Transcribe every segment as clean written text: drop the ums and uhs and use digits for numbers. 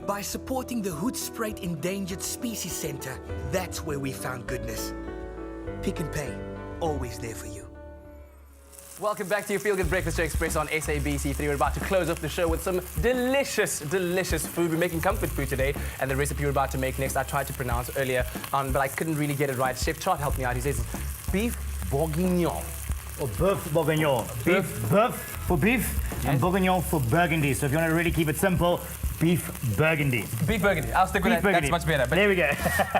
By supporting the Hoedspruit Endangered Species Centre, that's where we found goodness. Pick and Pay, always there for you. Welcome back to your Feel Good Breakfast Show Express on SABC3. We're about to close off the show with some delicious, delicious food. We're making comfort food today, and the recipe we're about to make next, I tried to pronounce earlier, but I couldn't really get it right. Chef Chart helped me out. He says beef bourguignon. Or boeuf bourguignon. Boeuf for beef, yes, and bourguignon for burgundy. So if you want to really keep it simple, beef burgundy. Beef burgundy. I'll stick with that. Burgundy. That's much better. But there we go.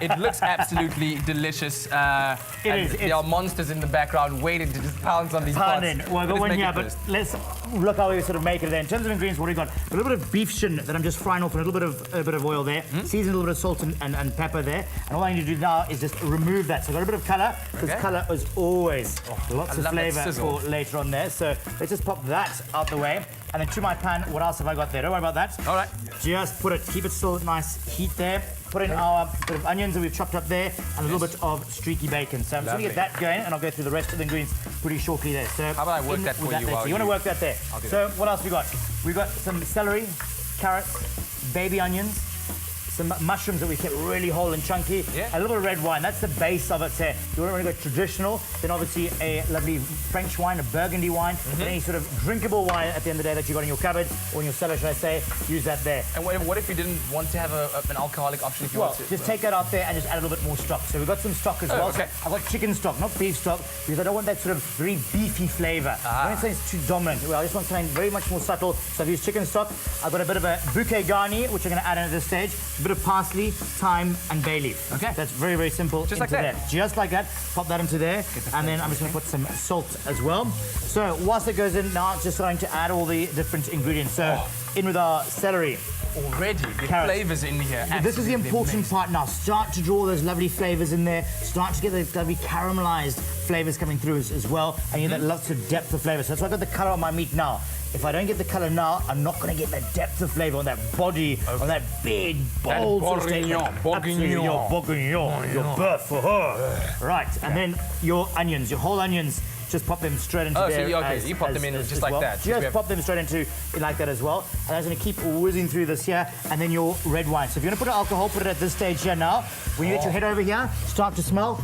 It looks absolutely delicious. It is. There are monsters in the background waiting to just pounce on these pots. Well, I've got one here, but let's look how we sort of make it there. In terms of ingredients, what do we got? A little bit of beef shin that I'm just frying off, and a little bit of oil there. Season a little bit of salt and pepper there. And all I need to do now is just remove that. So I've got a bit of colour, because colour is always lots of flavour for later on there. So let's just pop that out the way. And then to my pan, what else have I got there? Don't worry about that. All right. Just put it, keep it still nice heat there. Put in our bit of onions that we've chopped up there, and a little bit of streaky bacon. So I'm just going to get that going, and I'll go through the rest of the ingredients pretty shortly there. So how about I work that for you? So you want to work that there. So what else we got? We've got some celery, carrots, baby onions, some mushrooms that we kept really whole and chunky, a little bit of red wine. That's the base of it there. You want to go traditional, then obviously a lovely French wine, a Burgundy wine, any sort of drinkable wine at the end of the day that you've got in your cupboard, or in your cellar, should I say, use that there. And what if you didn't want to have an alcoholic option if you want to? Just take that out there and just add a little bit more stock. So we've got some stock as well. Okay. So I've got chicken stock, not beef stock, because I don't want that sort of very beefy flavour. I don't think it's too dominant. Well, I just want something very much more subtle. So I've used chicken stock. I've got a bit of a bouquet garni, which I'm going to add in at this stage. A bit of parsley, thyme, and bay leaf. Okay. That's very, very simple. Just like that? Just like that. Pop that into there. And then I'm just going to put some salt as well. So whilst it goes in now, it's just starting to add all the different ingredients. So in with our celery. Already, the flavours in here. This is the important part now. Start to draw those lovely flavours in there. Start to get those lovely caramelised flavours coming through as well. And you get lots of depth of flavour. So that's why I've got the colour on my meat now. If I don't get the colour now, I'm not going to get that depth of flavour on that body, on that big, bold sort of statement. Bourguignon. Your boeuf. Right, and then your onions, your whole onions. Just pop them straight into there. So you pop them in just like that. Just pop them straight into it like that as well. And I'm going to keep whizzing through this here. And then your red wine. So if you're going to put alcohol, put it at this stage here now. When you get your head over here, start to smell.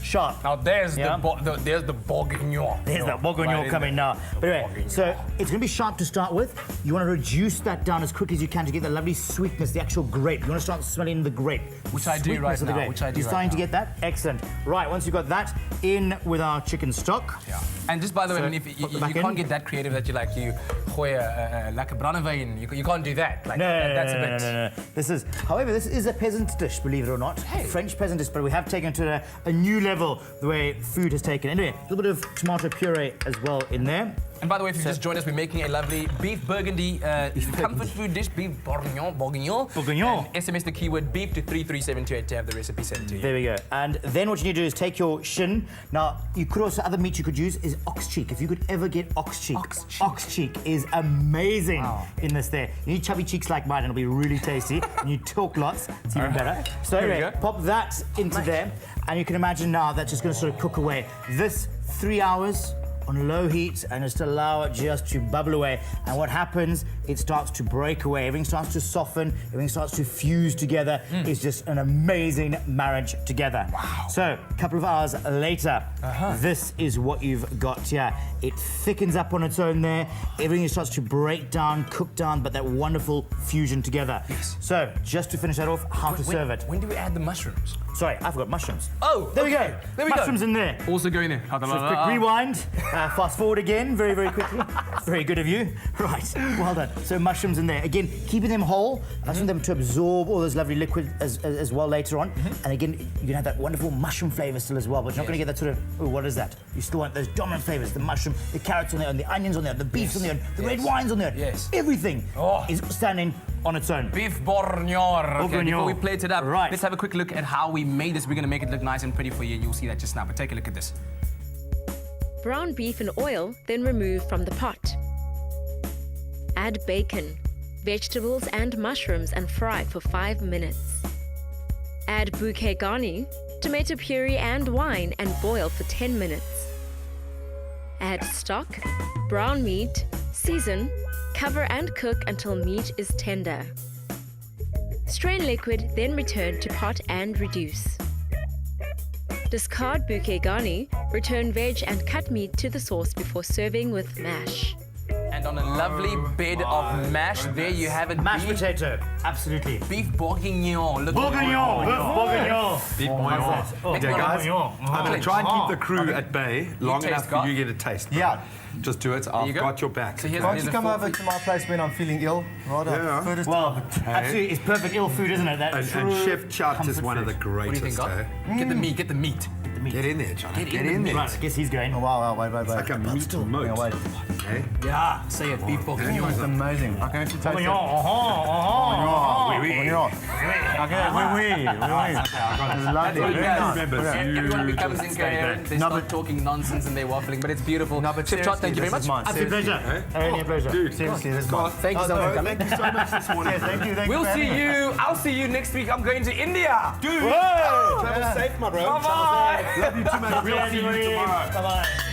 Sharp. Now there's the bourguignon. There's that bourguignon coming now. But anyway, so it's going to be sharp to start with. You want to reduce that down as quickly as you can to get the lovely sweetness, the actual grape. You want to start smelling the grape. Which I do right now. You're starting to get that? Excellent. Right, once you've got that, in with our chicken stock. Yeah. And just by the way, I mean, if you can't get that creative that you like, you gooi like a brandewyn. You can't do that. Like, that's a bit. No. However, this is a peasant dish, believe it or not. Hey. French peasant dish, but we have taken it to a new level the way food has taken. Anyway, a little bit of tomato puree as well in there. And by the way, if you just joined us, we're making a lovely beef burgundy comfort food dish, beef bourguignon. And SMS the keyword beef to 33728 to have the recipe sent to you. There we go. And then what you need to do is take your shin. Now, you could also, other meat you could use is ox cheek. If you could ever get ox cheek. Ox cheek is amazing in this there. You need chubby cheeks like mine, and it'll be really tasty. And you talk lots, it's even better. So anyway, pop that into there. And you can imagine now that's just going to sort of cook away. This 3 hours on low heat, and just allow it just to bubble away. And what happens, it starts to break away. Everything starts to soften, everything starts to fuse together. It's just an amazing marriage together. Wow. So, a couple of hours later, this is what you've got here. It thickens up on its own there. Everything starts to break down, cook down, but that wonderful fusion together. Yes. So, just to finish that off, how to serve it. When do we add the mushrooms? Sorry, I forgot mushrooms. Oh, there we go. Mushrooms in there. Also going in. So quick rewind. Fast forward again, very, very quickly. Very good of you. Right, well done. So mushrooms in there. Again, keeping them whole. I want them to absorb all those lovely liquid as well later on. And again, you can have that wonderful mushroom flavour still as well, but you're not going to get that sort of, what is that? You still want those dominant flavours, the mushroom, the carrots on there, and the onions on there, the beefs on there, the red wines on there. Yes. Everything is standing on its own. Beef bourguignon. Okay, before we plate it up, let's have a quick look at how we made this. We're going to make it look nice and pretty for you, and you'll see that just now. But take a look at this. Brown beef in oil, then remove from the pot. Add bacon, vegetables and mushrooms and fry for 5 minutes. Add bouquet garni, tomato puree and wine and boil for 10 minutes. Add stock, brown meat, season, cover and cook until meat is tender. Strain liquid, then return to pot and reduce. Discard bouquet garni, return veg and cut meat to the sauce before serving with mash. And on a lovely bed of mash, there you have it. Mashed potato, absolutely. Beef bourguignon. Look Bourguignon, bourguignon. Beef bourguignon. Oh, Okay, guys, bourguignon. I'm going to try and keep the crew at bay long taste, enough for God. you to get a taste. Yeah. Just do it. I've you go. got your back. So here's Why don't here's you a come full- over to my place when I'm feeling ill? Right Yeah. Food is Well, absolutely, it's perfect ill food, isn't it? That And true Chef Chout is comfort one of the food. What do you think, greatest. God? Get the meat, get the meat. Get in there, John. Get in the in meat. there. Right, I guess he's going. Oh, wow, wait. Like a meat moat. Yeah, wait. Okay. Yeah, say it, beef bourguignon. It's amazing. I can actually taste Bourguignon, it. Bourguignon. Okay, oui. It's lovely. What it Very does. nice. Remember, Okay. Everyone becomes incoherent, they No, start but- talking nonsense and they're waffling, but it's beautiful. No, but Chef Chout, thank you very seriously, much. this is mine. Absolute pleasure. Only a pleasure. Dude, Seriously, this is mine. Thank you so much for coming. Thank you so much this morning. Yes, thank you. We'll for see having me. you. I'll see you next week. I'm going to India. Dude, Whoa! travel safe, my bro. Bye-bye. Love you too much. We'll see you tomorrow. Bye-bye.